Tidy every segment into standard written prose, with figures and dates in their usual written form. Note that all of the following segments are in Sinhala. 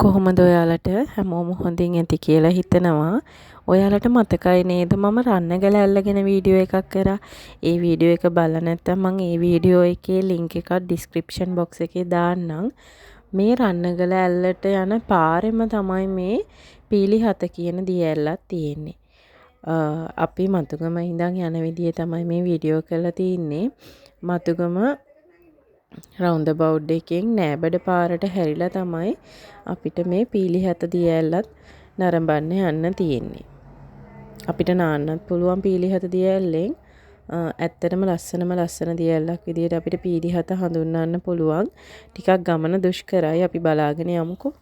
කොහොමද ඔයාලට හැමෝම හොඳින් ඇති කියලා හිතනවා. ඔයාලට මතකයි නේද මම රන්නගල ඇල්ලගෙන වීඩියෝ එකක් කරා. ඒ වීඩියෝ එක බලලා නැත්නම් මම ඒ වීඩියෝ එකේ link එකක් description box එකේ දාන්නම්. මේ රන්නගල ඇල්ලට යන පාරෙම තමයි මේ පීලි 7 කියන දිය ඇල්ලක් තියෙන්නේ. අපි මතුගම ඉඳන් යන විදිය තමයි මේ වීඩියෝ කරලා තින්නේ. මතුගම රවුන්ඩ් බවුඩ් එකෙන් නෑබඩ පාරට හැරිලා තමයි අපිට මේ පීලි 7 දිය ඇල්ලත් නරඹන්න යන්න තියෙන්නේ. අපිට නාන්නත් පුළුවන් පීලි 7 දිය ඇල්ලෙන්. ඇත්තටම ලස්සන දිය ඇල්ලක් විදියට අපිට පීලි 7 හඳුන්වන්න පුළුවන්. ටිකක් ගමන දුෂ්කරයි. අපි බලාගෙන යමුකෝ.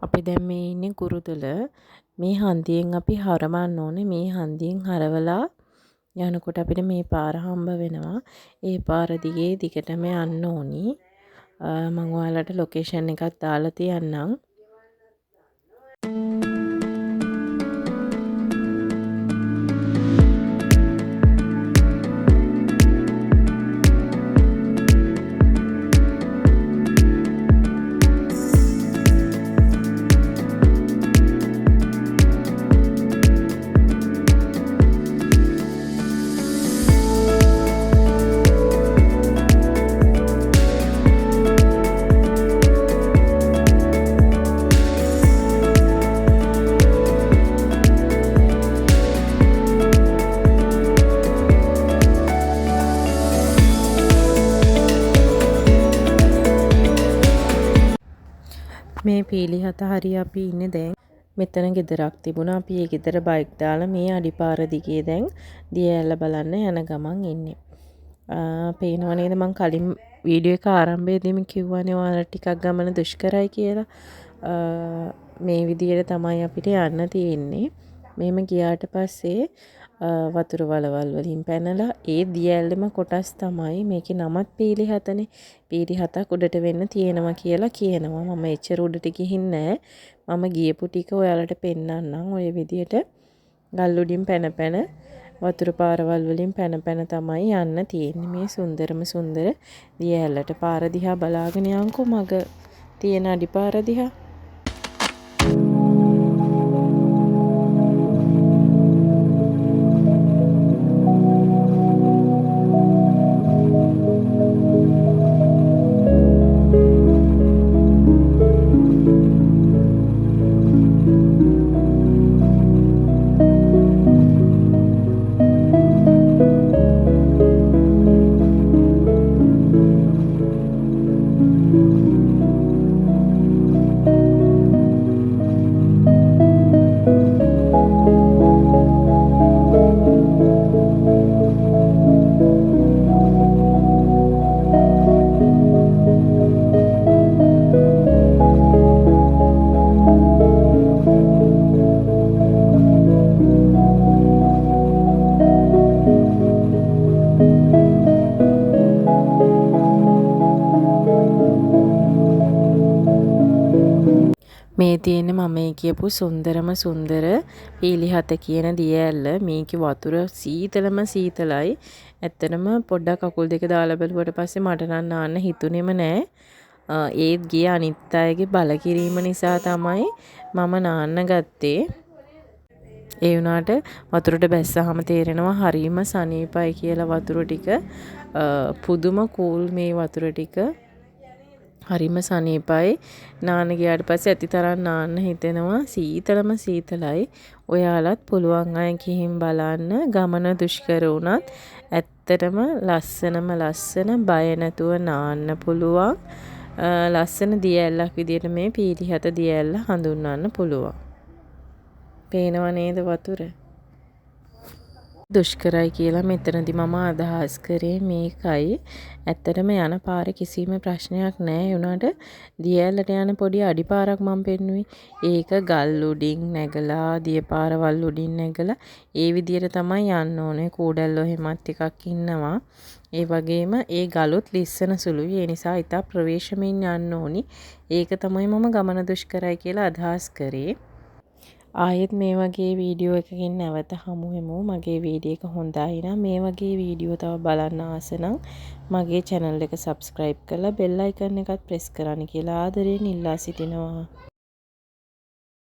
අපි දැන් මේ ඉන්නේ කුරුතුල. මේ හන්දියෙන් අපි හරවන්න ඕනේ. මේ හන්දියෙන් හරවලා යනකොට අපිට මේ පාර හම්බ වෙනවා. ඒ පාර දිගේ දිගටම යන්න ඕනි. මම ඔයාලට ලොකේෂන් එකක් දාලා තියන්නම්. මේ පීලි 7 හරි අපි ඉන්නේ දැන්. මෙතන ගෙදරක් තිබුණා. අපි ඒ ගෙදර බයික් දාලා මේ අඩිපාර දිගේ දැන් දිය ඇල්ල බලන්න යන ගමන් ඉන්නේ. පේනව නේද මං කලින් වීඩියෝ එක ආරම්භයේදීම කිව්වනේ ඔයාලට ටිකක් ගමන දුෂ්කරයි කියලා. මේ විදියට තමයි අපිට යන්න තියෙන්නේ. මෙහෙම ගියාට පස්සේ වතුර වලවල් වලින් පැනලා ඒ දිය ඇල්ලෙම කොටස් තමයි මේකේ නමත් පීලි 7නේ. පීලි 7ක් උඩට වෙන්න තියෙනවා කියලා කියනවා. මම එච්චර උඩට ගිහින් නැහැ. මම ගියපු ටික ඔයාලට පෙන්නන්නම්. ඔය විදියට ගල් උඩින් පැන පැන වතුර පාරවල් වලින් පැන පැන තමයි යන්න තියෙන්නේ මේ සුන්දරම සුන්දර දිය ඇල්ලට. පාර දිහා බලාගෙන යන්කෝ මග තියෙන අඩිපාර දිහා. මේ තියෙන මම කියපු සුන්දරම සුන්දර පීලිහත කියන දිය ඇල්ල. මේකේ වතුර සීතලම සීතලයි. ඇත්තටම පොඩ්ඩක් කකුල් දෙක දාලා බැලුවට පස්සේ මට නම් නාන්න හිතුනේම නෑ. ඒත් ගියේ අනිත් අයගේ බල කිරීම නිසා තමයි මම නාන්න ගත්තේ. ඒ වුණාට වතුරට බැස්සහම තේරෙනවා හරීම සනීපයි කියලා වතුර ටික. පුදුම කූල් මේ වතුර ටික. හරිම සනීපයි. නාන්න ගියාට පස්සේ ඇති තරම් නාන්න හිතෙනවා. සීතලම සීතලයි. ඔයාලත් පුළුවන් අය ගිහින් බලන්න. ගමන දුෂ්කර වුණත් ඇත්තටම ලස්සනම ලස්සන බය නැතුව නාන්න පුළුවන්. ලස්සන දිය ඇල්ලක් විදියට මේ පීලිහත දිය ඇල්ල හඳුන්වන්න පුළුවන්. පේනව නේද වතුර? දුෂ්කරයි කියලා මෙතනදි මම අදහස් කරේ මේකයි. ඇත්තටම යන පාරේ කිසිම ප්‍රශ්නයක් නැහැ. ඒ උනාට දිය ඇල්ලට යන පොඩි අඩිපාරක් මම පෙන්නුවේ. ඒක ගල් උඩින් නැගලා දිය පාරවල් උඩින් නැගලා ඒ විදියට තමයි යන්න ඕනේ. කූඩැල්ලෝ එහෙමත් ටිකක් ඉන්නවා. ඒ වගේම ඒ ගලොත් ලිස්සන සුළුයි. ඒ නිසා ඉතා ප්‍රවේශමෙන් යන්න ඕනි. ඒක තමයි මම ගමන දුෂ්කරයි කියලා අදහස් කරේ. ආයෙත් මේ වගේ වීඩියෝ එකකින් නැවත හමු වෙමු. මගේ වීඩියෝ එක හොඳයි නම් මේ වගේ වීඩියෝ තව බලන්න ආස නම් මගේ channel එක subscribe කරලා bell icon එකත් press කරන්න කියලා ආදරයෙන් ඉල්ලා සිටිනවා.